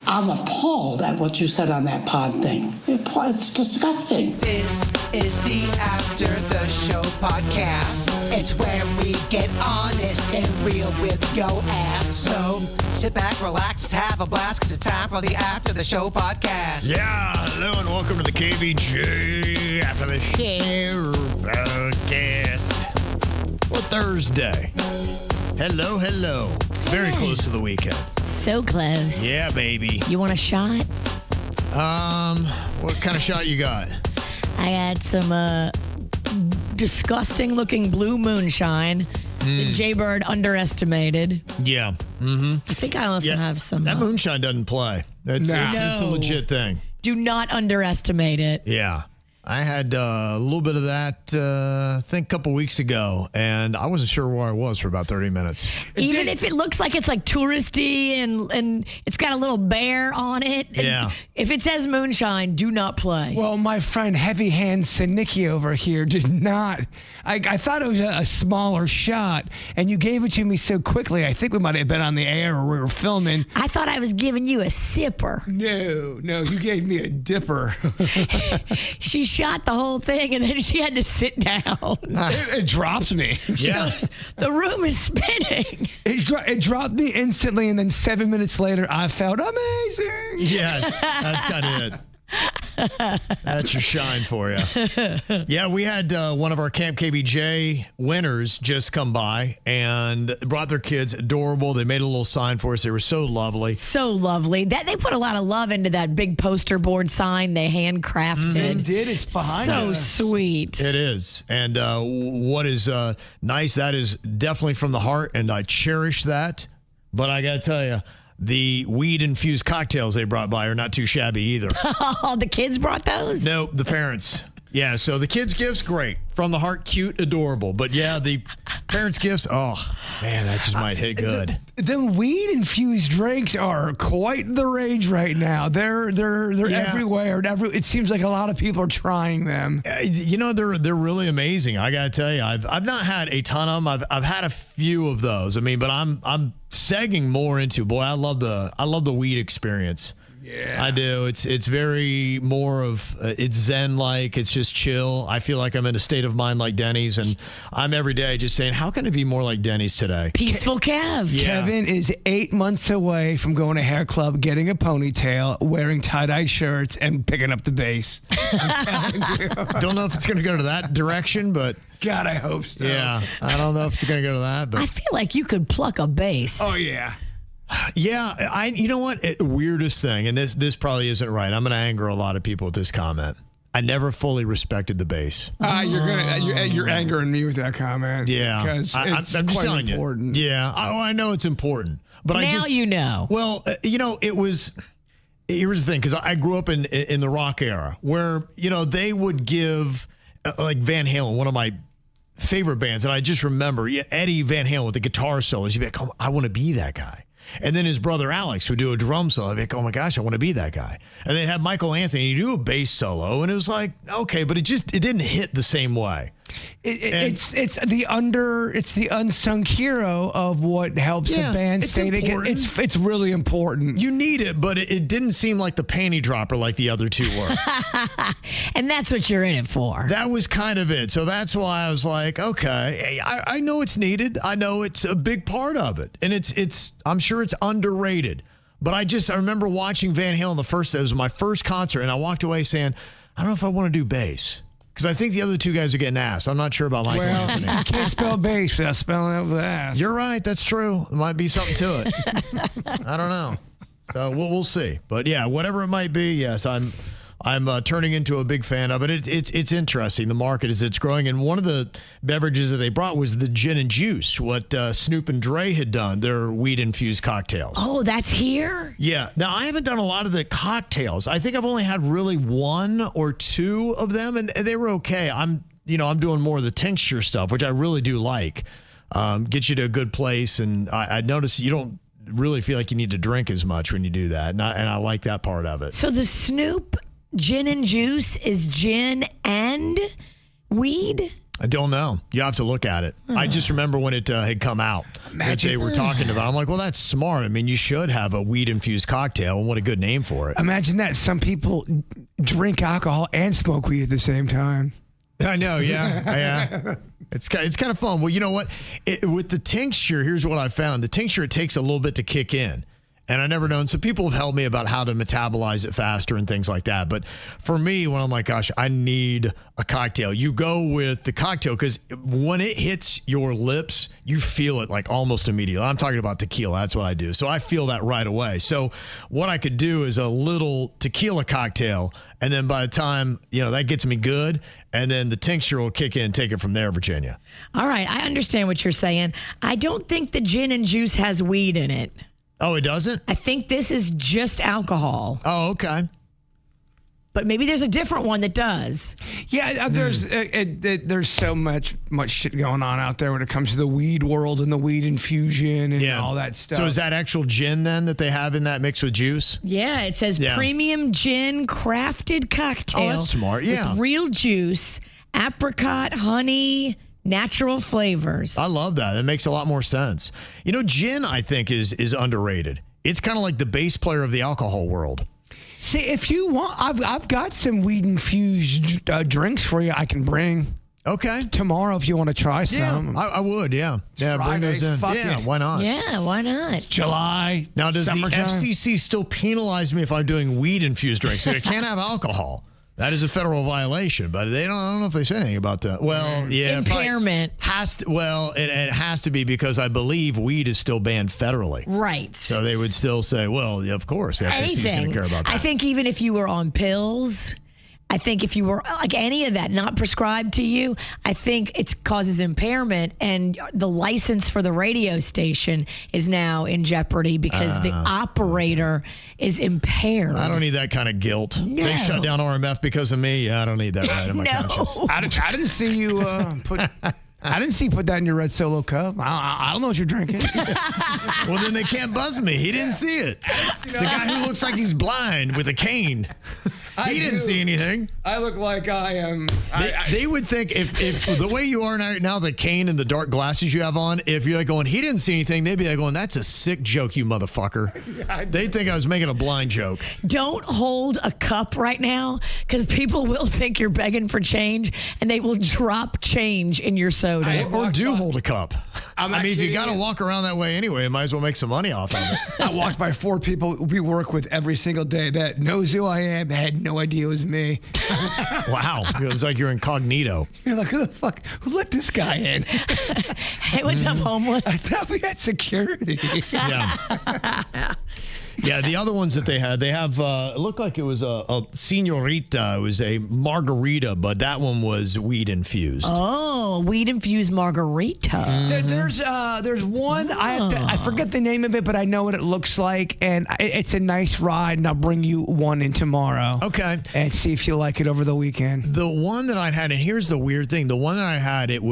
I'm appalled at what you said on that pod thing. It's disgusting. This is the After the Show podcast. It's where we get honest and real with yo ass. So sit back, relax, have a blast, because it's time for the After the Show podcast. Yeah, hello and welcome to the KVJ After the Show podcast. For Thursday. Hello. Very close to the weekend. So close. Yeah, baby. You want a shot? What kind of shot you got? I had some disgusting looking blue moonshine that Jaybird underestimated. Yeah. Mm-hmm. I think I also have some. That moonshine doesn't play. It's a legit thing. Do not underestimate it. Yeah. I had a little bit of that, I think, a couple weeks ago, and I wasn't sure where I was for about 30 minutes. Even if it looks like it's like touristy and it's got a little bear on it. Yeah. If it says moonshine, do not play. Well, my friend Heavy Hand Sinicki over here did not. I thought it was a smaller shot, and you gave it to me so quickly. I think we might have been on the air or we were filming. I thought I was giving you a sipper. No, you gave me a dipper. She shot the whole thing, and then she had to sit down. It drops me. Yeah. The room is spinning. It dropped me instantly, and then 7 minutes later, I felt amazing. Yes, that's kind of it. That's your shine for you. Yeah, we had one of our Camp KVJ winners just come by and brought their kids. Adorable. They made a little sign for us. They were so lovely. So lovely. That they put a lot of love into that big poster board sign they handcrafted. They did. It's behind us. So sweet. It is. And what is nice, that is definitely from the heart, and I cherish that. But I got to tell you, the weed-infused cocktails they brought by are not too shabby either. Oh, the kids brought those? No, the parents. Yeah, so the kids' gifts, great. From the heart, cute, adorable. But yeah, the parents' gifts, oh, man, that just might hit good. Them weed-infused drinks are quite the rage right now. They're everywhere. It seems like a lot of people are trying them. They're really amazing. I gotta tell you, I've not had a ton of them. I've had a few of those. I mean, but I'm segging more into. Boy, I love the weed experience. Yeah, I do. It's very more of it's zen-like. It's just chill. I feel like I'm in a state of mind like Denny's, and I'm every day just saying, how can it be more like Denny's today? Peaceful Kev. Yeah. Kevin is 8 months away from going to hair club, getting a ponytail, wearing tie-dye shirts, and picking up the bass. I'm telling you. Don't know if it's going to go to that direction, but God, I hope so. yeah, I don't know if it's going to go to that. But I feel like you could pluck a bass. Oh yeah. Yeah, you know what? Weirdest thing, and this probably isn't right. I'm going to anger a lot of people with this comment. I never fully respected the bass. You're angering me with that comment. Yeah, because I'm just telling important. you. Yeah, I know it's important, but now you know. Well, it was. Here's the thing, because I grew up in the rock era where they would give like Van Halen, one of my favorite bands, and I just remember Eddie Van Halen with the guitar solos. You'd be like, oh, I want to be that guy. And then his brother Alex would do a drum solo. I'd be like, oh my gosh, I want to be that guy. And they'd have Michael Anthony do a bass solo, and it was like, okay, but it didn't hit the same way. It's the unsung hero of what helps a band stay together. It's really important. You need it, but it didn't seem like the panty dropper like the other two were. And that's what you're in it for. That was kind of it. So that's why I was like, okay, I know it's needed. I know it's a big part of it, and I'm sure it's underrated. But I remember watching Van Halen it was my first concert, and I walked away saying, I don't know if I want to do bass. Because I think the other two guys are getting asked. I'm not sure about Michael Anthony. You can't spell bass without spelling it with ass. You're right. That's true. There might be something to it. I don't know. So we'll see. But yeah, whatever it might be, yes, I'm turning into a big fan of it. It's interesting. The market it's growing. And one of the beverages that they brought was the gin and juice, what Snoop and Dre had done, their weed-infused cocktails. Oh, that's here? Yeah. Now, I haven't done a lot of the cocktails. I think I've only had really one or two of them, and they were okay. I'm doing more of the tincture stuff, which I really do like. Get you to a good place, and I noticed you don't really feel like you need to drink as much when you do that, and I like that part of it. So the Snoop gin and juice is gin and weed? I don't know. You have to look at it. I just remember when it had come out that they were talking about it. I'm like, well, that's smart. I mean, you should have a weed-infused cocktail, and what a good name for it. Imagine that. Some people drink alcohol and smoke weed at the same time. I know, yeah. It's kind of fun. Well, you know what? With the tincture, here's what I found. The tincture, it takes a little bit to kick in. And I never known. So people have helped me about how to metabolize it faster and things like that. But for me, when I'm like, gosh, I need a cocktail, you go with the cocktail because when it hits your lips, you feel it like almost immediately. I'm talking about tequila. That's what I do. So I feel that right away. So what I could do is a little tequila cocktail. And then by the time, that gets me good. And then the tincture will kick in and take it from there, Virginia. All right. I understand what you're saying. I don't think the gin and juice has weed in it. Oh, it doesn't? I think this is just alcohol. Oh, okay. But maybe there's a different one that does. Yeah, there's so much shit going on out there when it comes to the weed world and the weed infusion and all that stuff. So is that actual gin then that they have in that mix with juice? Yeah, it says premium gin crafted cocktail. Oh, that's smart. Yeah. With real juice, apricot, honey, natural flavors. I love that. That makes a lot more sense. Gin, I think, is underrated. It's kind of like the bass player of the alcohol world. See, if you want, I've got some weed-infused drinks for you I can bring. Okay. Tomorrow if you want to try some. I would, yeah. Yeah, Friday, bring those in. fuck Yeah, it. why not? Yeah, why not? July. Now, does summertime. the FCC still penalize me if I'm doing weed-infused drinks? It can't have alcohol. That is a federal violation, but I don't know if they say anything about that. Well, yeah. Impairment. It has to be because I believe weed is still banned federally. Right. So they would still say, well, of course, the FCC is going to care about that. I think even if you were on pills, I think if you were like any of that not prescribed to you, I think it causes impairment, and the license for the radio station is now in jeopardy because the operator is impaired. I don't need that kind of guilt. No. They shut down RMF because of me. Yeah, I don't need that right in my conscience. I didn't see you put. I didn't see you put that in your red Solo cup. I don't know what you're drinking. Well, then they can't buzz me. He didn't see it. The guy who looks like he's blind with a cane. He didn't see anything. I look like I am. They would think if the way you are now, the cane and the dark glasses you have on, if you're like going, he didn't see anything, they'd be like going, that's a sick joke, you motherfucker. They'd think I was making a blind joke. Don't hold a cup right now because people will think you're begging for change and they will drop change in your soda. Or do hold a cup. I mean, if you got to walk around that way anyway, you might as well make some money off of it. I walked by 4 people we work with every single day that knows who I am, had no idea it was me. Wow. It's like you're incognito. You're like, who the fuck? Who let this guy in? Hey, what's up, homeless? I thought we had security. Yeah. Yeah, the other ones that they have, it looked like it was a señorita. It was a margarita, but that one was weed-infused. Oh, weed-infused margarita. There's one, I forget the name of it, but I know what it looks like, and it's a nice ride, and I'll bring you one in tomorrow. Okay. And see if you like it over the weekend. The one that I'd had, and here's the weird thing, the one that I had, it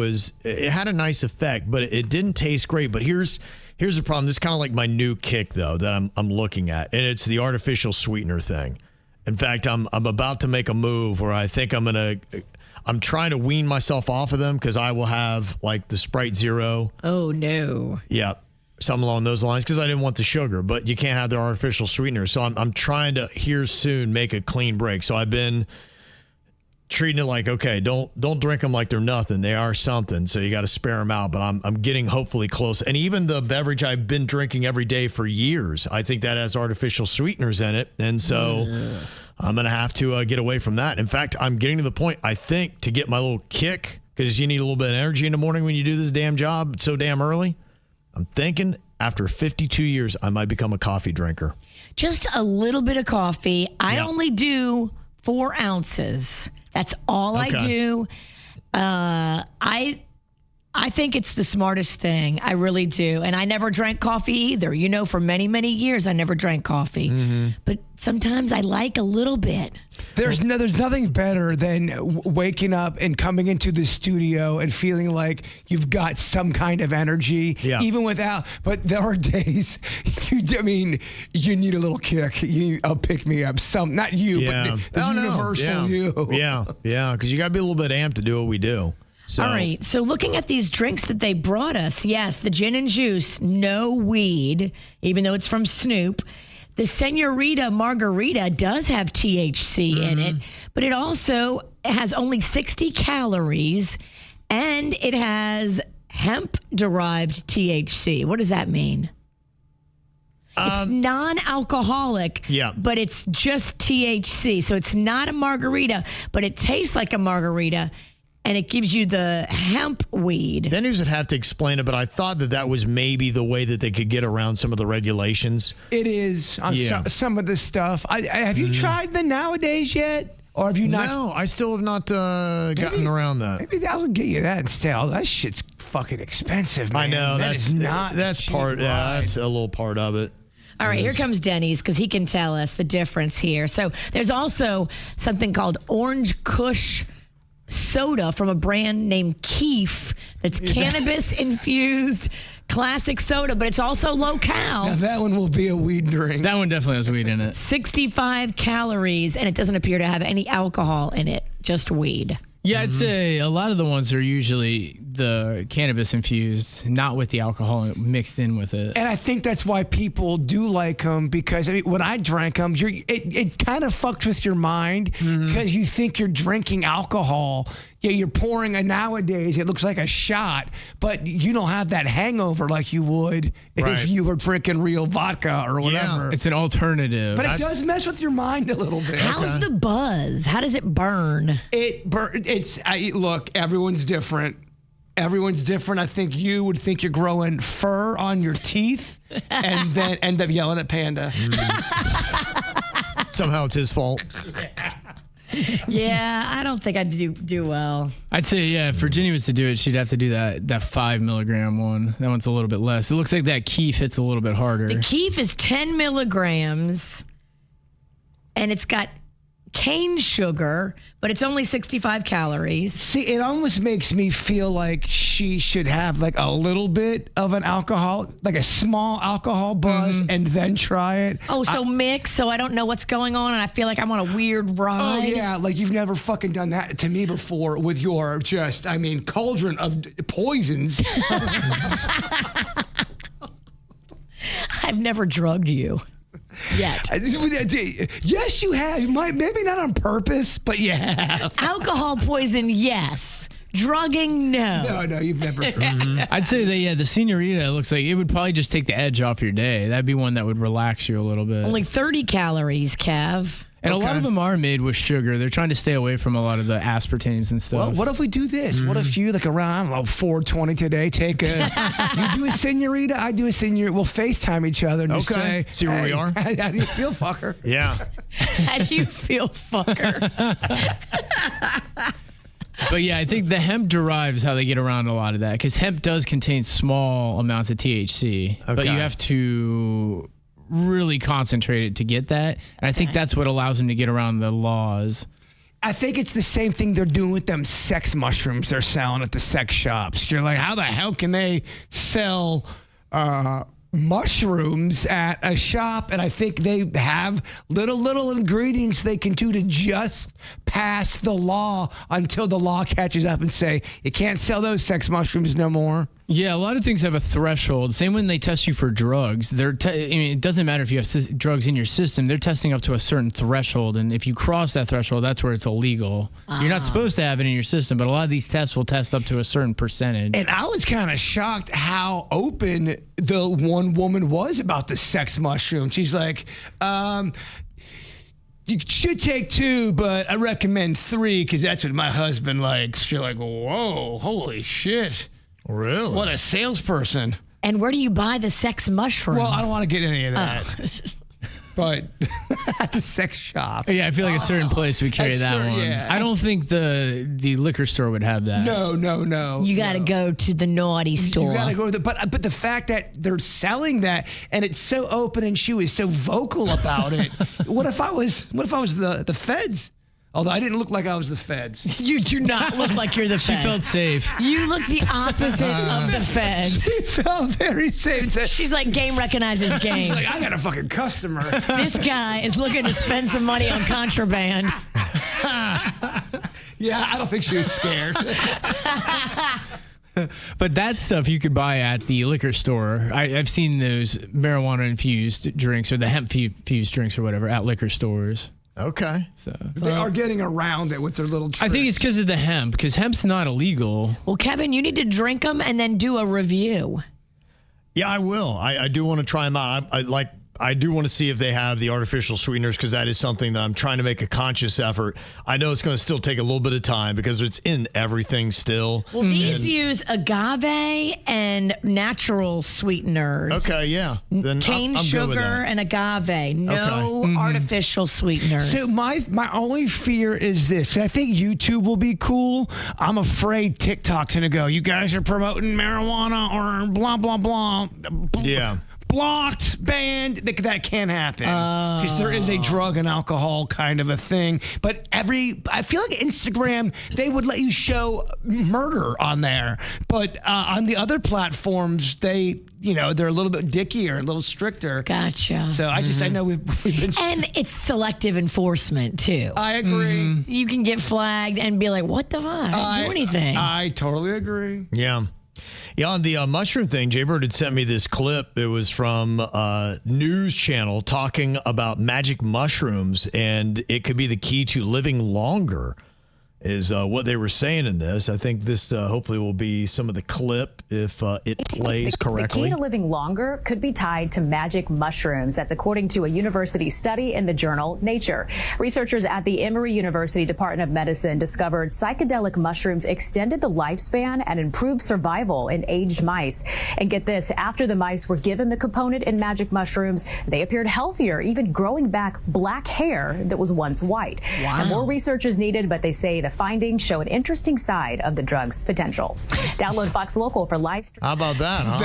had a nice effect, but it didn't taste great. But here's the problem. This is kind of like my new kick, though, that I'm looking at, and it's the artificial sweetener thing. In fact, I'm about to make a move where I think I'm trying to wean myself off of them because I will have like the Sprite Zero. Oh, no. Yeah, something along those lines because I didn't want the sugar, but you can't have the artificial sweetener. So I'm trying to here soon make a clean break. So I've been treating it like, okay, don't drink them like they're nothing. They are something, so you got to spare them out. But I'm getting hopefully close. And even the beverage I've been drinking every day for years, I think that has artificial sweeteners in it. And so I'm going to have to get away from that. In fact, I'm getting to the point, I think, to get my little kick, because you need a little bit of energy in the morning when you do this damn job so damn early. I'm thinking after 52 years, I might become a coffee drinker. Just a little bit of coffee. I only do 4 ounces. That's all I do. I think it's the smartest thing. I really do. And I never drank coffee either. For many, many years, I never drank coffee. Mm-hmm. But sometimes I like a little bit. There's nothing better than waking up and coming into the studio and feeling like you've got some kind of energy, even without. But there are days, you need a little kick. You need a pick me up. Not you, but the universal you. Yeah, because you got to be a little bit amped to do what we do. So, All right. So looking at these drinks that they brought us, yes, the gin and juice, no weed, even though it's from Snoop. The Senorita Margarita does have THC in it, but it also has only 60 calories, and it has hemp-derived THC. What does that mean? It's non-alcoholic, but it's just THC. So it's not a margarita, but it tastes like a margarita, and it gives you the hemp weed. Vendors would have to explain it, but I thought that was maybe the way that they could get around some of the regulations. It is on some of this stuff. Have you tried the nowadays yet? Or have you not? No, I still have not gotten around that. Maybe I'll get you that instead. Oh, that shit's fucking expensive, man. I know. That's part. Yeah, that's a little part of it. All right, here comes Denny's because he can tell us the difference here. So there's also something called Orange Kush soda from a brand named Keef that's cannabis-infused classic soda, but it's also low-cal. Now that one will be a weed drink. That one definitely has weed in it. 65 calories, and it doesn't appear to have any alcohol in it, just weed. Yeah, I'd say a lot of the ones are usually the cannabis infused, not with the alcohol mixed in with it. And I think that's why people do like them, because I mean, when I drank them, it kind of fucked with your mind because you think you're drinking alcohol. Yeah, you're pouring a nowadays, it looks like a shot, but you don't have that hangover like you would if you were drinking real vodka or whatever. Yeah, it's an alternative. But it does mess with your mind a little bit. How's the buzz? How does it burn? Look, everyone's different. Everyone's different. I think you would think you're growing fur on your teeth and then end up yelling at Panda. Somehow it's his fault. Yeah, I don't think I'd do well. I'd say, yeah, if Virginia was to do it, she'd have to do that 5 milligram one. That one's a little bit less. It looks like that Keef hits a little bit harder. The Keef is 10 milligrams, and it's got cane sugar, but it's only 65 calories. See, it almost makes me feel like she should have like a little bit of an alcohol, like a small alcohol buzz, and then try it. Oh, so mix, so I don't know what's going on, and I feel like I'm on a weird ride. Oh, yeah, like you've never fucking done that to me before with your cauldron of poisons. I've never drugged you. Yet. Yes, you have. Maybe not on purpose, but you have. Alcohol poison, yes. Drugging, no. No, you've never. I'd say that, the Senorita, it looks like it would probably just take the edge off your day. That'd be one that would relax you a little bit. Only 30 calories, Kev. And a lot of them are made with sugar. They're trying to stay away from a lot of the aspartames and stuff. Well, what if we do this? What if you, like around 4:20 today, take a, you do a Senorita, I do a Senorita. We'll FaceTime each other and just say, see where we are? How do you feel, fucker? Yeah. How do you feel, fucker? But yeah, I think the hemp derives how they get around a lot of that, because hemp does contain small amounts of THC, but you have to really concentrate it to get that. And I think that's what allows them to get around the laws. I think it's the same thing they're doing with them sex mushrooms they're selling at the sex shops. You're like, how the hell can they sell mushrooms at a shop? And I think they have little ingredients they can do to just pass the law until the law catches up and say, you can't sell those sex mushrooms no more. Yeah, a lot of things have a threshold. Same when they test you for drugs. It doesn't matter if you have drugs in your system. They're testing up to a certain threshold, and if you cross that threshold, that's where it's illegal. You're not supposed to have it in your system, but a lot of these tests will test up to a certain percentage. And I was kind of shocked how open the one woman was about the sex mushroom. She's like, you should take 2, but I recommend 3 because that's what my husband likes. You're like, whoa, holy shit. Really? What a salesperson. And where do you buy the sex mushroom? Well, I don't want to get any of that. But at the sex shop. Yeah, I feel like a certain place would carry that one. Yeah. I don't think the liquor store would have that. No. You got to go to the naughty store. You got to go to but the fact that they're selling that and it's so open and she was so vocal about it. What if I was the feds? Although I didn't look like I was the feds. You do not look like you're the feds. She felt safe. You look the opposite of the feds. She felt very safe. She's like, game recognizes game. She's like, I got a fucking customer. This guy is looking to spend some money on contraband. Yeah, I don't think she was scared. But that stuff you could buy at the liquor store. I've seen those marijuana-infused drinks or the hemp-fused drinks or whatever at liquor stores. Okay. So They are getting around it with their little tricks. I think it's because of the hemp, because hemp's not illegal. Well, Kevin, you need to drink them and then do a review. Yeah, I will. I do want to try them out. I do want to see if they have the artificial sweeteners, because that is something that I'm trying to make a conscious effort. I know it's going to still take a little bit of time because it's in everything still. Well, these use agave and natural sweeteners. Okay, yeah. Then Cane I'm good with sugar that. and agave. No Okay. artificial sweeteners. So my only fear is this. I think YouTube will be cool. I'm afraid TikTok's going to go, you guys are promoting marijuana or blah, blah, blah. Yeah. Blocked, banned. That can't happen because there is a drug and alcohol kind of a thing. But I feel like Instagram, they would let you show murder on there, but on the other platforms, they're a little bit dickier, a little stricter. Gotcha. So I know we've been. And it's selective enforcement too. I agree. You can get flagged and be like, "What the fuck? I didn't do anything." I totally agree. Yeah. Yeah, on the mushroom thing, Jaybird had sent me this clip. It was from a news channel talking about magic mushrooms, and it could be the key to living longer, is what they were saying in this. I think this hopefully will be some of the clip if it plays correctly. The key to living longer could be tied to magic mushrooms. That's according to a university study in the journal Nature. Researchers at the Emory University Department of Medicine discovered psychedelic mushrooms extended the lifespan and improved survival in aged mice. And get this, after the mice were given the component in magic mushrooms, they appeared healthier, even growing back black hair that was once white. Wow. And more research is needed, but they say the findings show an interesting side of the drug's potential. Download Fox Local for live stream. How about that, huh?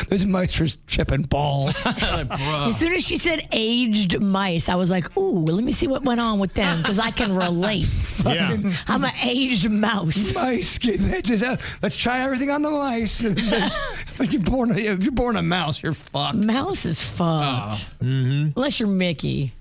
Those mice were chipping balls. As soon as she said aged mice, I was like, "Ooh, let me see what went on with them," because I can relate. Yeah. I'm an aged mouse. Mice getting edges out. Let's try everything on the mice. If you're born a mouse, you're fucked. Mouse is fucked. Unless you're Mickey.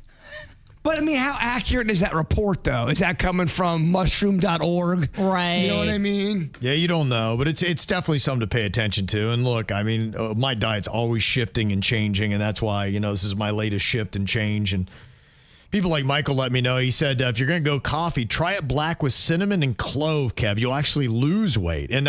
But I mean, how accurate is that report, though? Is that coming from mushroom.org? Right. You know what I mean? Yeah, you don't know, but it's definitely something to pay attention to. And look, I mean, my diet's always shifting and changing, and that's why, this is my latest shift and change. And people like Michael let me know. He said, if you're going to go coffee, try it black with cinnamon and clove, Kev. You'll actually lose weight. And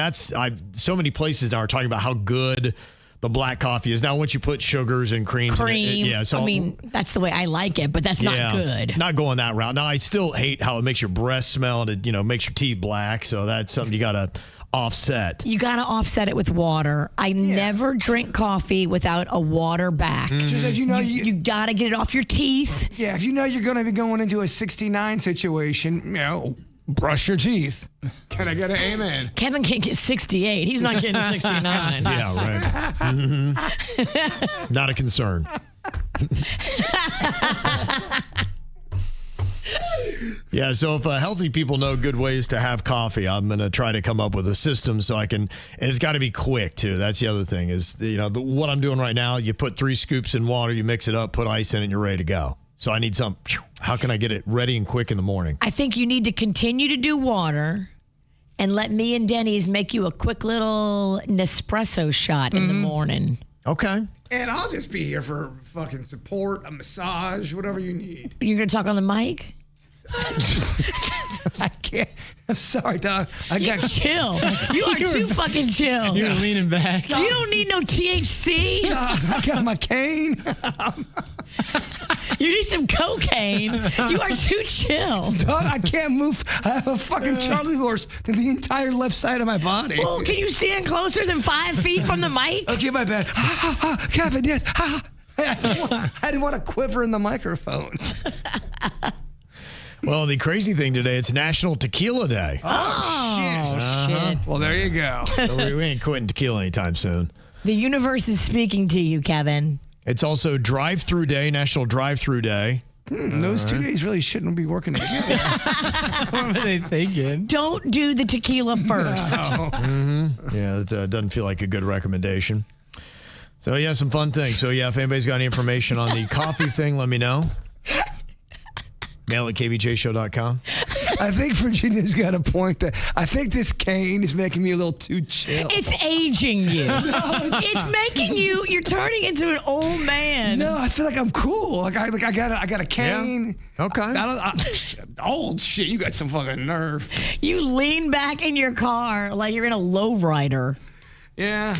so many places now are talking about how good the black coffee is. Now, once you put sugars and creams in it, so that's the way I like it, but that's not good. Not going that route. Now, I still hate how it makes your breath smell and it, makes your teeth black. So that's something you got to offset. You got to offset it with water. I never drink coffee without a water back. Just as You got to get it off your teeth. Yeah, if you know you're going to be going into a 69 situation, brush your teeth. Can I get an amen? Kevin can't get 68. He's not getting 69. Yeah, right. Not a concern. Yeah, so if healthy people know good ways to have coffee, I'm going to try to come up with a system so I can, and it's got to be quick too. That's the other thing is, what I'm doing right now, you put 3 scoops in water, you mix it up, put ice in it, and you're ready to go. So I need how can I get it ready and quick in the morning? I think you need to continue to do water and let me and Denny's make you a quick little Nespresso shot in the morning. Okay. And I'll just be here for fucking support, a massage, whatever you need. You're going to talk on the mic? I can't. I'm sorry, dog. Chill. You are too fucking chill. You're leaning back. You don't need no THC. I got my cane. You need some cocaine. You are too chill. Dog, I can't move. I have a fucking Charlie horse to the entire left side of my body. Well, can you stand closer than 5 feet from the mic? Okay, my bad. Kevin, yes. I didn't want to quiver in the microphone. Well, the crazy thing today, it's National Tequila Day. Oh, shit. Well, there you go. So we ain't quitting tequila anytime soon. The universe is speaking to you, Kevin. It's also Drive-Through Day, National Drive-Through Day. Those 2 days really shouldn't be working together. What were they thinking? Don't do the tequila first. Yeah, that doesn't feel like a good recommendation. So, yeah, some fun things. So, yeah, if anybody's got any information on the coffee thing, let me know. Mail at kvjshow.com. I think Virginia's got a point that I think this cane is making me a little too chill. It's aging you. It's making you. You're turning into an old man. No, I feel like I'm cool. I got a cane. Yeah. Okay. Old shit. You got some fucking nerve. You lean back in your car like you're in a lowrider. Yeah.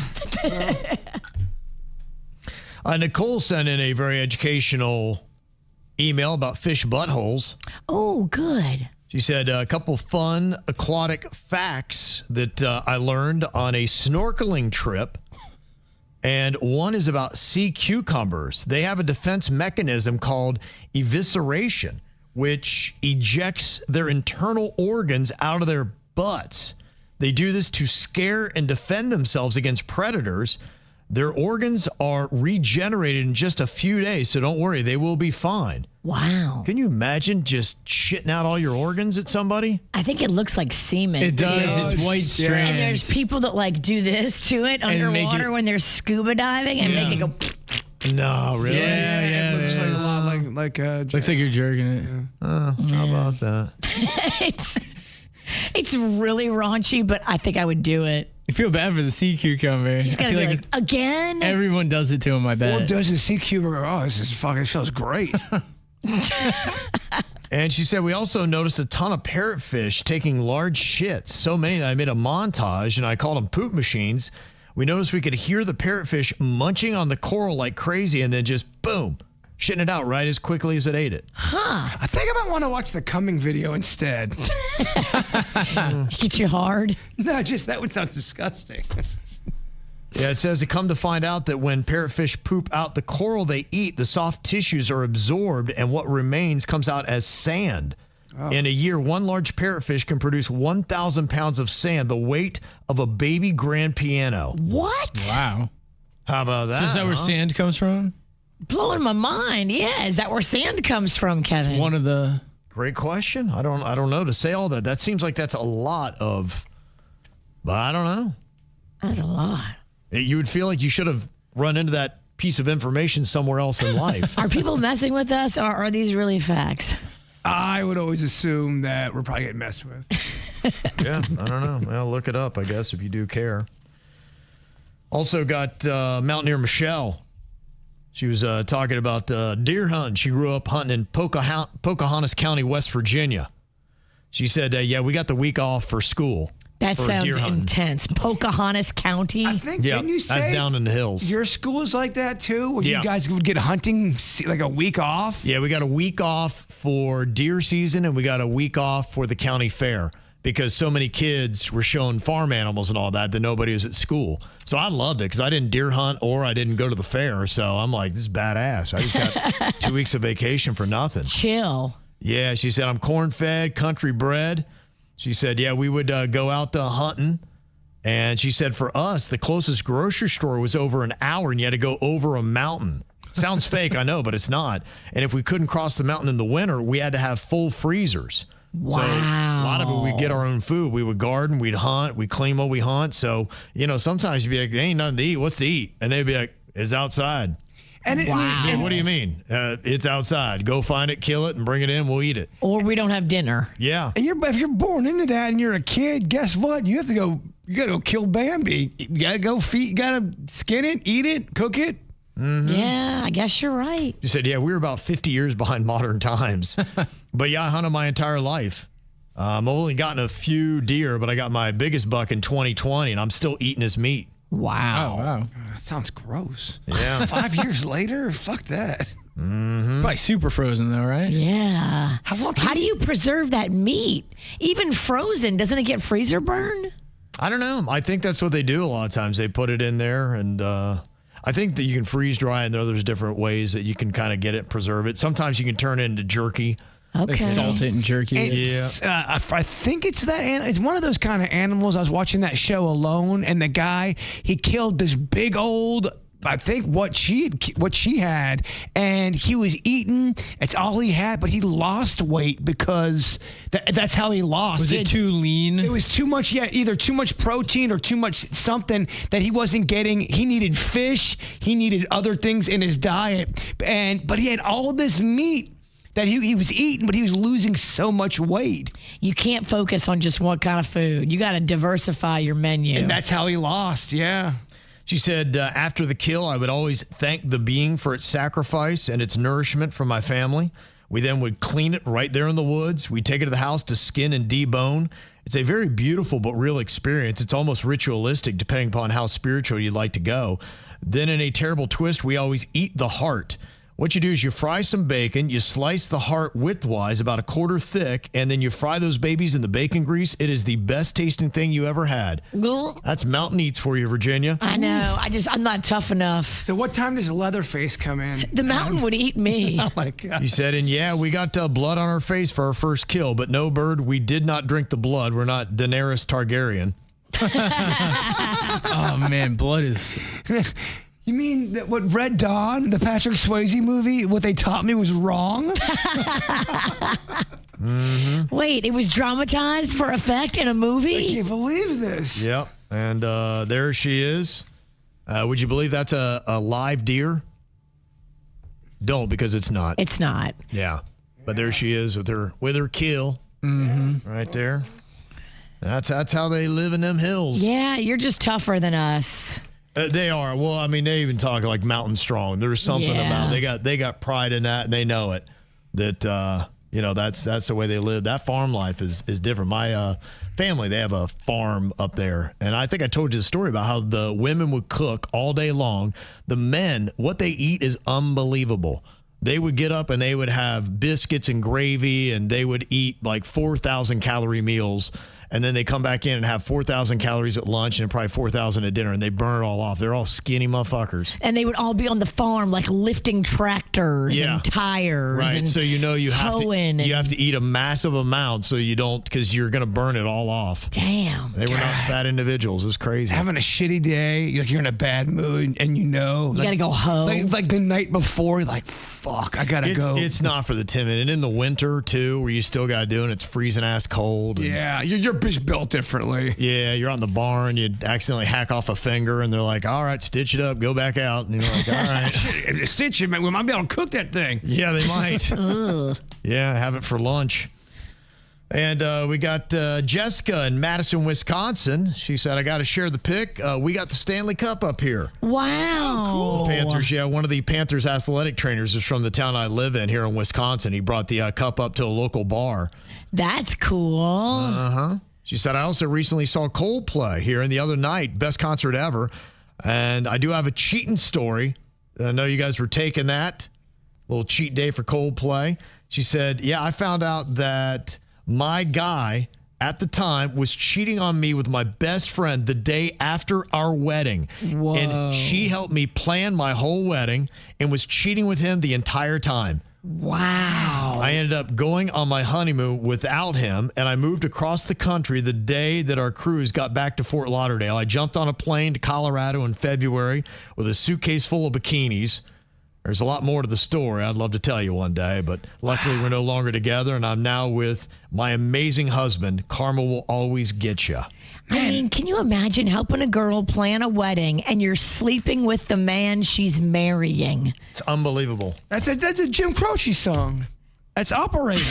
Nicole sent in a very educational email about fish buttholes. Oh, good. She said a couple fun aquatic facts that I learned on a snorkeling trip. And one is about sea cucumbers. They have a defense mechanism called evisceration, which ejects their internal organs out of their butts. They do this to scare and defend themselves against predators. Their organs are regenerated in just a few days, so don't worry, they will be fine. Wow. Can you imagine just shitting out all your organs at somebody? I think it looks like semen. It does. too. It's white strands. And there's people that like do this to it underwater when they're scuba diving and make it go. No, really? Yeah. It looks like a lot like Looks like you're jerking it. How about that? It's really raunchy, but I think I would do it. I feel bad for the sea cucumber. He's I gonna feel be like like, again? everyone does it to him, I bet. Or does the sea cucumber go, oh, this is fucking, it feels great. And she said, we also noticed a ton of parrotfish taking large shits. So many that I made a montage and I called them poop machines. We noticed we could hear the parrotfish munching on the coral like crazy and then just boom, shitting it out right as quickly as it ate it. I think I might want to watch the coming video instead. Get you hard? No, just that one sounds disgusting. Yeah, it says to come to find out that when parrotfish poop out the coral they eat, the soft tissues are absorbed and what remains comes out as sand. Oh. In a year, one large parrotfish can produce 1,000 pounds of sand, the weight of a baby grand piano. What? Wow. How about that? So is that where sand comes from? Blowing my mind. Yeah, is that where sand comes from, Kevin? One of the... Great question. I don't know to say all that. That seems like that's a lot of, but I don't know. That's a lot. You would feel like you should have run into that piece of information somewhere else in life. Are people messing with us, or are these really facts? I would always assume that we're probably getting messed with. Yeah, I don't know. Well, look it up, I guess, if you do care. Also got Mountaineer Michelle. She was talking about deer hunting. She grew up hunting in Pocahontas County, West Virginia. She said, yeah, we got the week off for school. That sounds intense. Pocahontas County. I think, didn't you say that's down in the hills. Your school is like that too? Where you guys would get hunting like a week off? Yeah, we got a week off for deer season and we got a week off for the county fair because so many kids were showing farm animals and all that nobody was at school. So I loved it because I didn't deer hunt or I didn't go to the fair. So I'm like, this is badass. I just got 2 weeks of vacation for nothing. Chill. Yeah, she said, I'm corn-fed, country bred. She said, yeah, we would go out hunting. And she said, for us, the closest grocery store was over an hour and you had to go over a mountain. Sounds fake, I know, but it's not. And if we couldn't cross the mountain in the winter, we had to have full freezers. Wow. So a lot of it, we'd get our own food. We would garden, we'd hunt, we'd clean what we hunt. So, sometimes you'd be like, there ain't nothing to eat. What's to eat? And they'd be like, it's outside. And What do you mean? It's outside. Go find it, kill it, and bring it in. We'll eat it. Or we don't have dinner. Yeah. And if you're born into that and you're a kid, guess what? You have to go. You got to go kill Bambi. You got to go feed. You got to skin it, eat it, cook it. Mm-hmm. Yeah, I guess you're right. You said, yeah, we were about 50 years behind modern times. But yeah, I hunted my entire life. I've only gotten a few deer, but I got my biggest buck in 2020, and I'm still eating his meat. Wow. Oh, wow. That sounds gross. Yeah. 5 years later? Fuck that. Mm-hmm. Probably super frozen, though, right? Yeah. How do you preserve that meat? Even frozen, doesn't it get freezer burn? I don't know. I think that's what they do a lot of times. They put it in there, and I think that you can freeze dry, and there's different ways that you can kind of get it, preserve it. Sometimes you can turn it into jerky. Okay. Like salt it and jerky. I think it's that. It's one of those kind of animals. I was watching that show Alone, and the guy, he killed this big old, I think what she had, and he was eating. It's all he had, but he lost weight because that's how he lost. Was it too lean? It was too much. Yeah, either too much protein or too much something that he wasn't getting. He needed fish. He needed other things in his diet, but he had all this meat. that he was eating, but he was losing so much weight. You can't focus on just one kind of food. You got to diversify your menu. And that's how he lost, yeah. She said, after the kill, I would always thank the being for its sacrifice and its nourishment for my family. We then would clean it right there in the woods. We'd take it to the house to skin and debone. It's a very beautiful but real experience. It's almost ritualistic depending upon how spiritual you'd like to go. Then in a terrible twist, we always eat the heart. What you do is you fry some bacon, you slice the heart widthwise, about a quarter thick, and then you fry those babies in the bacon grease. It is the best tasting thing you ever had. That's mountain eats for you, Virginia. I know. I'm not tough enough. So what time does Leatherface come in? The mountain would eat me. Oh, my God. You said, and yeah, we got blood on our face for our first kill, but no, Bird, we did not drink the blood. We're not Daenerys Targaryen. Oh, man, blood is... You mean that what Red Dawn, the Patrick Swayze movie, what they taught me was wrong? Mm-hmm. Wait, it was dramatized for effect in a movie? I can't believe this. Yep. And there she is. Would you believe that's a live deer? Don't, because it's not. It's not. Yeah. But there she is with her kill. Mm-hmm. Right there. That's how they live in them hills. Yeah, you're just tougher than us. They are. Well, I mean, they even talk like mountain strong. There's something about they got pride in that, and they know it. That that's the way they live. That farm life is different. My family, they have a farm up there, and I think I told you the story about how the women would cook all day long. The men, what they eat is unbelievable. They would get up and they would have biscuits and gravy, and they would eat like 4,000 calorie meals. And then they come back in and have 4,000 calories at lunch and probably 4,000 at dinner, and they burn it all off. They're all skinny motherfuckers. And they would all be on the farm, like lifting tractors and tires. Right. And so you have to eat a massive amount so you don't, because you're going to burn it all off. Damn. They were not fat individuals. It was crazy. Having a shitty day, you're in a bad mood, and you got to go home. Like the night before, you're like, fuck, I got to go. It's not for the timid. And in the winter, too, where you still got to do it, and it's freezing ass cold. Yeah, you're built differently. Yeah, you're on the barn, you accidentally hack off a finger, and they're like, all right, stitch it up, go back out. And you're like, all right. Stitch it, man. We might be able to cook that thing. Yeah, they might. Yeah, have it for lunch. And we got Jessica in Madison, Wisconsin. She said, I got to share the pic. We got the Stanley Cup up here. Wow. Cool. Panthers, yeah. One of the Panthers athletic trainers is from the town I live in here in Wisconsin. He brought the cup up to a local bar. That's cool. Uh-huh. She said, I also recently saw Coldplay here, and the other night, best concert ever. And I do have a cheating story. I know you guys were taking that. Little cheat day for Coldplay. She said, yeah, I found out that my guy at the time was cheating on me with my best friend the day after our wedding. Whoa. And she helped me plan my whole wedding and was cheating with him the entire time. Wow. I ended up going on my honeymoon without him, and I moved across the country the day that our cruise got back to Fort Lauderdale. I jumped on a plane to Colorado in February with a suitcase full of bikinis. There's a lot more to the story. I'd love to tell you one day, but luckily we're no longer together, and I'm now with my amazing husband. Karma will always get you. I mean, can you imagine helping a girl plan a wedding and you're sleeping with the man she's marrying? It's unbelievable. That's a Jim Croce song. That's Operator.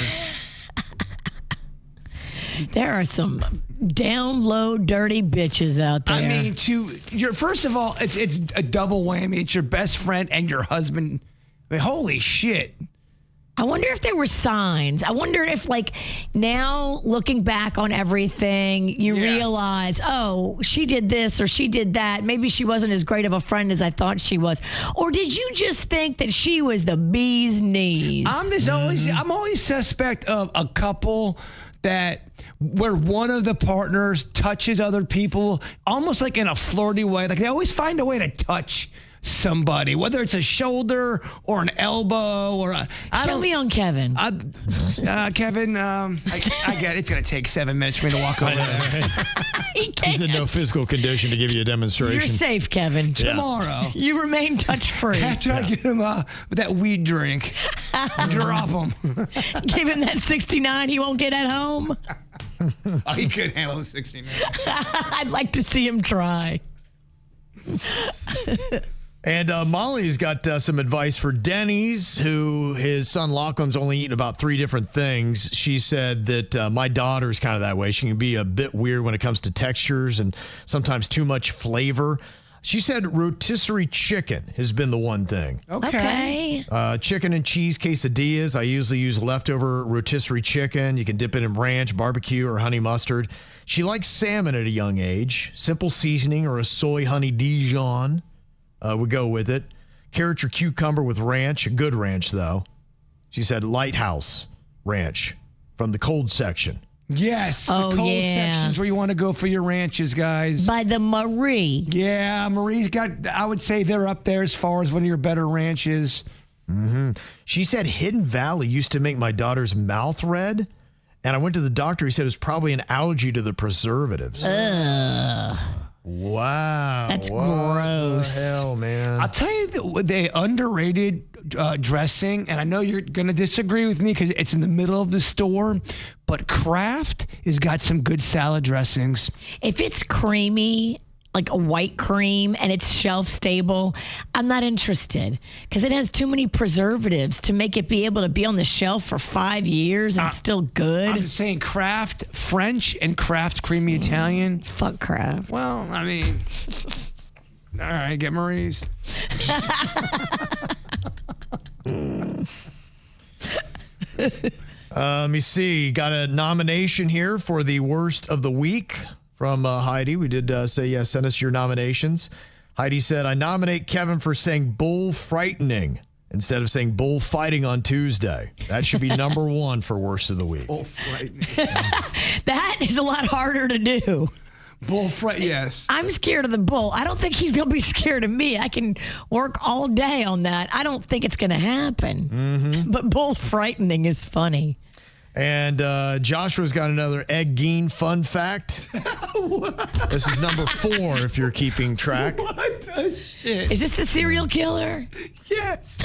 There are some down low, dirty bitches out there. I mean, first of all, it's a double whammy. It's your best friend and your husband. I mean, holy shit. I wonder if there were signs. I wonder if, like, now looking back on everything, you realize, oh, she did this or she did that. Maybe she wasn't as great of a friend as I thought she was. Or did you just think that she was the bee's knees? I'm always suspect of a couple where one of the partners touches other people almost like in a flirty way. Like they always find a way to touch somebody, whether it's a shoulder or an elbow or Show me on Kevin. Kevin, I get it. It's going to take 7 minutes for me to walk over there. He's in no physical condition to give you a demonstration. You're safe, Kevin. Tomorrow. You remain touch-free. After I get him that weed drink, drop him. Give him that 69 he won't get at home. Oh, he could handle the 69. I'd like to see him try. And Molly's got some advice for Denny's, who his son Lachlan's only eaten about 3 different things. She said that my daughter's kind of that way. She can be a bit weird when it comes to textures and sometimes too much flavor. She said rotisserie chicken has been the one thing. Okay. Chicken and cheese quesadillas. I usually use leftover rotisserie chicken. You can dip it in ranch, barbecue, or honey mustard. She likes salmon at a young age. Simple seasoning or a soy honey Dijon would go with it. Carrot or cucumber with ranch. A good ranch, though. She said Lighthouse Ranch from the cold section. Yes, the cold sections where you want to go for your ranches, guys. By the Marie. Yeah, Marie's got, I would say they're up there as far as one of your better ranches. Mm-hmm. She said Hidden Valley used to make my daughter's mouth red. And I went to the doctor. He said it was probably an allergy to the preservatives. Ugh. Wow. That's what gross. The hell, man. I'll tell you, they underrated dressing, and I know you're going to disagree with me because it's in the middle of the store, but Kraft has got some good salad dressings. If it's creamy, like a white cream, and it's shelf stable, I'm not interested because it has too many preservatives to make it be able to be on the shelf for 5 years and still good. I'm saying Kraft French and Kraft Creamy Italian. Fuck Kraft. Well, I mean, all right, get Marie's. Let me see. Got a nomination here for the worst of the week from Heidi. We did say, yes, send us your nominations. Heidi said, I nominate Kevin for saying bull frightening instead of saying bull fighting on Tuesday. That should be number 1 for worst of the week. Bull frightening. That is a lot harder to do. Bull fright, yes. I'm scared of the bull. I don't think he's going to be scared of me. I can work all day on that. I don't think it's going to happen. Mm-hmm. But bull frightening is funny. And Joshua's got another Ed Gein fun fact. This is number 4 if you're keeping track. What the shit? Is this the serial killer? Yes.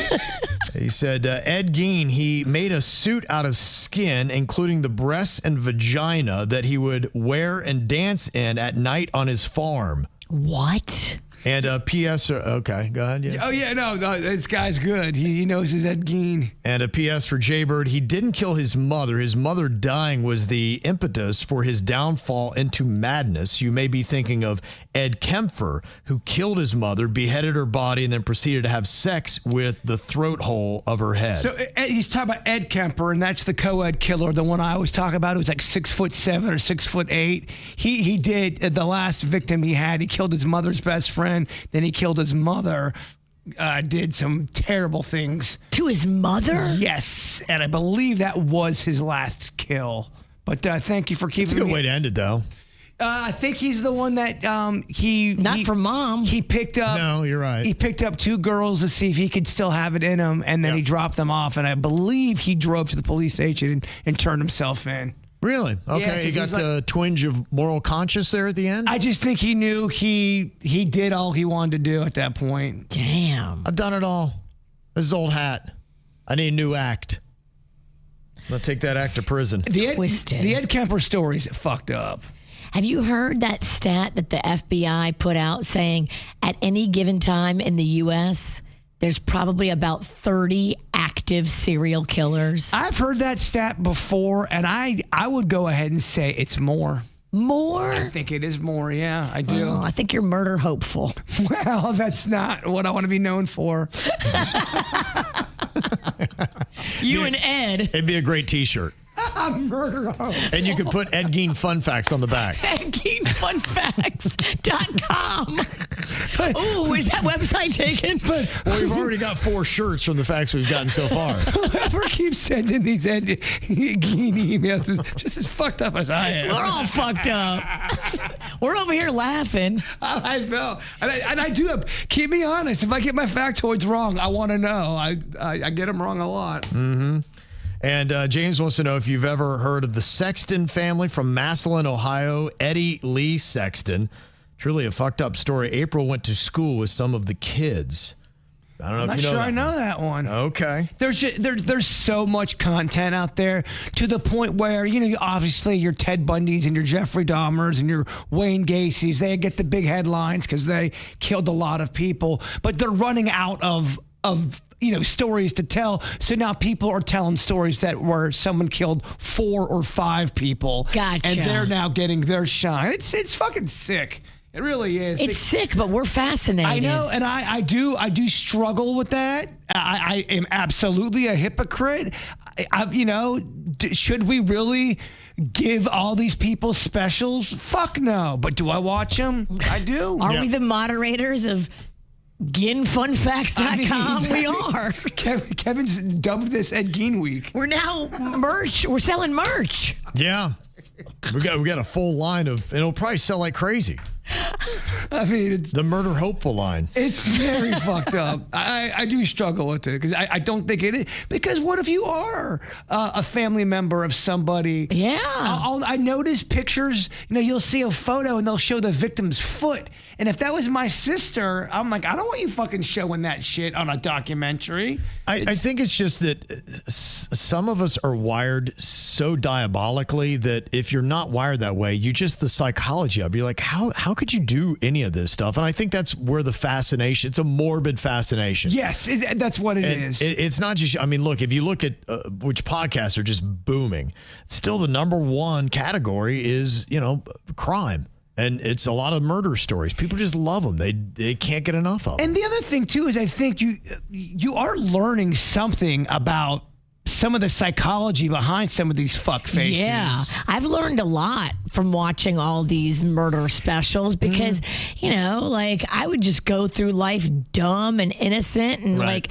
He said Ed Gein, he made a suit out of skin, including the breasts and vagina, that he would wear and dance in at night on his farm. What? And P.S. Okay, go ahead. Yeah. Oh, yeah, no, this guy's good. He knows his Ed Gein. And a P.S. for Jaybird, he didn't kill his mother. His mother dying was the impetus for his downfall into madness. You may be thinking of Ed Kempfer, who killed his mother, beheaded her body, and then proceeded to have sex with the throat hole of her head. So he's talking about Ed Kemper, and that's the co-ed killer, the one I always talk about. It was like 6'7" or 6'8". He did the last victim he had. He killed his mother's best friend. Then he killed his mother. Did some terrible things to his mother. Yes, and I believe that was his last kill. But thank you for keeping. It's a good way to end it, though. I think he's the one that he for mom. He picked up. No, you're right. He picked up 2 girls to see if he could still have it in him, and then he dropped them off. And I believe he drove to the police station and turned himself in. Really? Okay, Yeah, he got a twinge of moral conscience there at the end? I just think he knew he did all he wanted to do at that point. Damn. I've done it all. This is old hat. I need a new act. I'm going to take that act to prison. Twisted. The Ed Kemper story's fucked up. Have you heard that stat that the FBI put out saying at any given time in the U.S., there's probably about 30 active serial killers? I've heard that stat before, and I would go ahead and say it's more. More? I think it is more, yeah, I do. Oh, I think you're murder hopeful. Well, that's not what I want to be known for. You and Ed. It'd be a great T-shirt. Murder home. And you could put Ed Gein fun facts on the back. EdGeanFunFacts.com. Ooh, is that website taken? But Well, we've already got 4 shirts from the facts we've gotten so far. whoever keeps sending these Ed Gein emails is just as fucked up as I am. We're all fucked up. We're over here laughing. I know. And I do. Keep me honest. If I get my factoids wrong, I want to know. I get them wrong a lot. Mm-hmm. And James wants to know if you've ever heard of the Sexton family from Massillon, Ohio. Eddie Lee Sexton. Truly a fucked up story. April went to school with some of the kids. I don't know I'm if not you know sure that I know one. that one. Okay. There's so much content out there to the point where, obviously your Ted Bundys and your Jeffrey Dahmers and your Wayne Gacy's, they get the big headlines because they killed a lot of people, but they're running out of stories to tell. So now people are telling stories where someone killed 4 or 5 people. Gotcha. And they're now getting their shine. It's fucking sick. It really is. It's sick, but we're fascinated. I know, and I do struggle with that. I am absolutely a hypocrite. Should we really give all these people specials? Fuck no. But do I watch them? I do. Are we the moderators of GinFunFacts.com? We are. Kevin's dubbed this Ed Gein Week. We're now merch. We're selling merch. Yeah. We got a full line of, and it'll probably sell like crazy. I mean, it's The Murder Hopeful line. It's very fucked up. I do struggle with it because I don't think it is. Because what if you are a family member of somebody? Yeah. I notice pictures, you'll see a photo and they'll show the victim's foot. And if that was my sister, I'm like, I don't want you fucking showing that shit on a documentary. I think it's just that some of us are wired so diabolically that if you're not wired that way, the psychology of it, you're like, how could you do any of this stuff? And I think that's where the fascination, it's a morbid fascination. Yes, that's what it is. It's not just, look, if you look at which podcasts are just booming, still the number one category is, crime. And it's a lot of murder stories. People just love them. They can't get enough of them. And the other thing, too, is I think you are learning something about some of the psychology behind some of these fuck faces. Yeah, I've learned a lot from watching all these murder specials because, I would just go through life dumb and innocent and Right.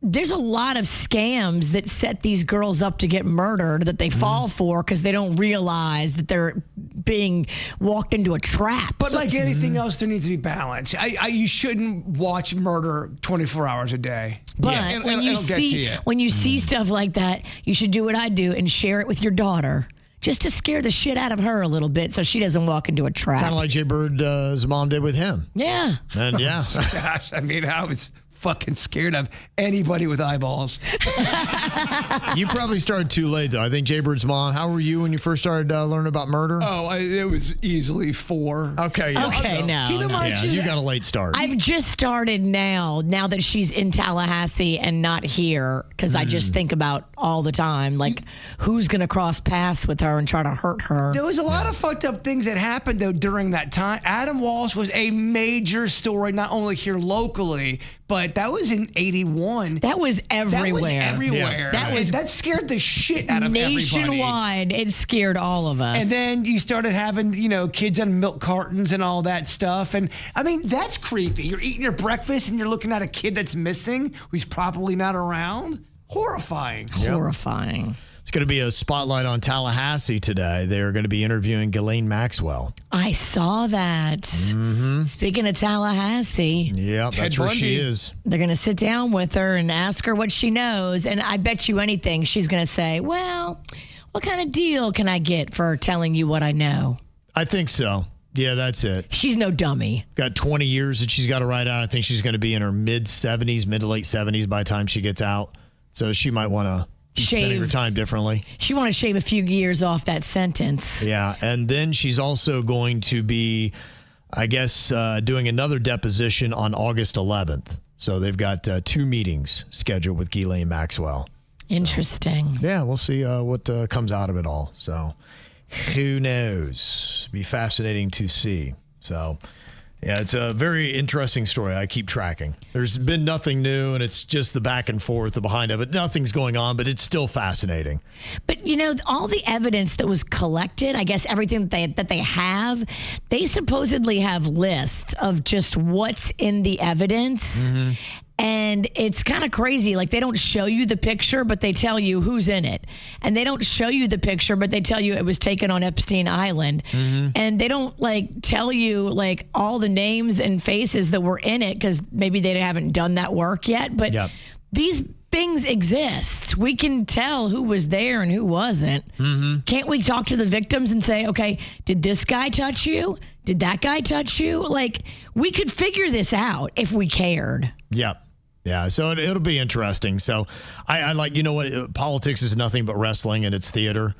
there's a lot of scams that set these girls up to get murdered that they fall for because they don't realize that they're being walked into a trap. But like anything else, there needs to be balance. You shouldn't watch murder 24 hours a day. But Yeah, when it'll get to you. when you see stuff like that, you should do what I do and share it with your daughter. Just to scare the shit out of her a little bit so she doesn't walk into a trap. Kind of like Jay Bird's mom did with him. Yeah. And yeah. Gosh, I was fucking scared of anybody with eyeballs. You probably started too late, though. I think Jay Bird's mom, how were you when you first started learning about murder? Oh, it was easily 4. Okay. Yeah. Okay, no. Keep in mind, Yeah, too, you got a late start. I've just started now that she's in Tallahassee and not here, because I just think about all the time, like, who's going to cross paths with her and try to hurt her? there was a lot of fucked up things that happened, though, during that time. Adam Walsh was a major story, not only here locally, but that was in 81. That was everywhere. That was everywhere. Yeah. That scared the shit out of everybody. Nationwide, it scared all of us. And then you started having, kids on milk cartons and all that stuff. And that's creepy. You're eating your breakfast and you're looking at a kid that's missing who's probably not around. Horrifying. Horrifying. It's going to be a spotlight on Tallahassee today. They're going to be interviewing Ghislaine Maxwell. I saw that. Speaking of Tallahassee, Yeah, that's where she Bundy. is. they're going to sit down with her and ask her what she knows. And I bet you anything, she's going to say, well, what kind of deal can I get for telling you what I know? I think so. Yeah, that's it. She's no dummy. Got 20 years that she's got to ride out. I think she's going to be in her mid to late 70s by the time she gets out. So she might want to be spending her time differently. She want to shave a few years off that sentence. Yeah, and then she's also going to be, I guess, doing another deposition on August 11th. So they've got 2 meetings scheduled with Ghislaine Maxwell. Interesting. Yeah, we'll see what comes out of it all. So who knows? Be fascinating to see. So, yeah, it's a very interesting story. I keep tracking. There's been nothing new, and it's just the back and forth behind of it. Nothing's going on, but it's still fascinating. But, all the evidence that was collected, I guess everything that they have, they supposedly have lists of just what's in the evidence. And it's kind of crazy. Like, they don't show you the picture, but they tell you who's in it. And they don't show you the picture, but they tell you it was taken on Epstein Island. And they don't, tell you, all the names and faces that were in it, because maybe they haven't done that work yet. But Yep. these things exist. We can tell who was there and who wasn't. Can't we talk to the victims and say, okay, did this guy touch you? Did that guy touch you? We could figure this out if we cared. Yep. Yeah, so it'll be interesting. So I like, you know what, politics is nothing but wrestling and it's theater.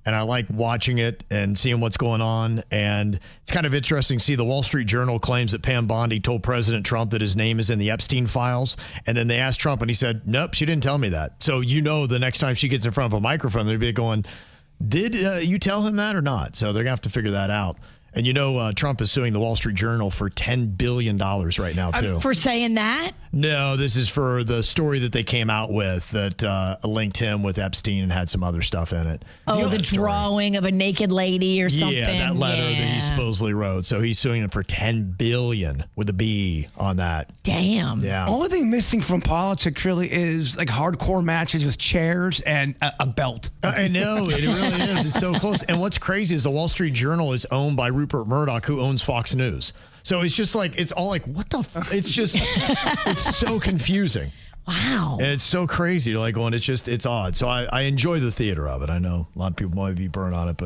And I like watching it and seeing what's going on. And it's kind of interesting to see the Wall Street Journal claims that Pam Bondi told President Trump that his name is in the Epstein files. And then they asked Trump and he said, nope, she didn't tell me that. So you know the next time she gets in front of a microphone, they'll be going, did you tell him that or not? So they're going to have to figure that out. And you know, Trump is suing the Wall Street Journal for $10 billion right now, too. For saying that? No, this is for the story that they came out with that linked him with Epstein and had some other stuff in it. Oh, the drawing of a naked lady or something. Yeah, that letter that he supposedly wrote. So he's suing them for $10 billion with a B on that. Damn. Yeah. Only thing missing from politics really is like hardcore matches with chairs and a belt. I know, it really is. It's so close. And what's crazy is the Wall Street Journal is owned by Rupert Murdoch, who owns Fox News. So it's just like, it's all like, what the it's just, it's so confusing. Wow. And it's so crazy. Like, going, it's odd. So I enjoy the theater of it. I know a lot of people might be burned on it,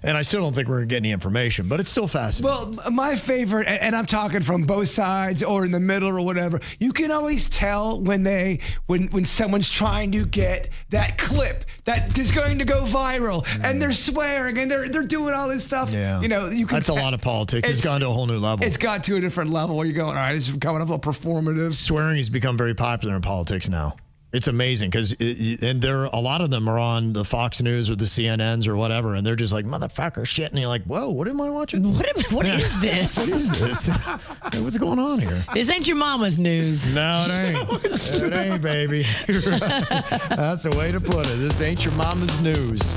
and I still don't think we're going to get any information, but it's still fascinating. Well, my favorite, and I'm talking from both sides or in the middle or whatever, you can always tell when someone's trying to get that clip that is going to go viral and they're swearing and they're doing all this stuff. Yeah. You know, you can. That's a lot of politics. It's gone to a whole new level. It's got to a different level where you're going, all right, this is coming up a little performative. Swearing has become very popular in politics now. It's amazing because a lot of them are on the Fox News or the CNNs or whatever, and they're just like, motherfucker shit. And you're like, whoa, what am I watching? What is this? What is this? Hey, what's going on here? This ain't your mama's news. No, it ain't. It ain't, baby. That's the way to put it. This ain't your mama's news.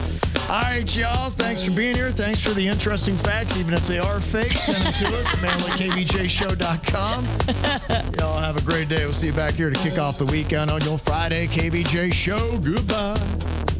All right, y'all. Thanks for being here. Thanks for the interesting facts, even if they are fake. Send them to us, mail at KVJShow.com. Y'all have a great day. We'll see you back here to kick off the weekend on your Friday KVJ Show. Goodbye.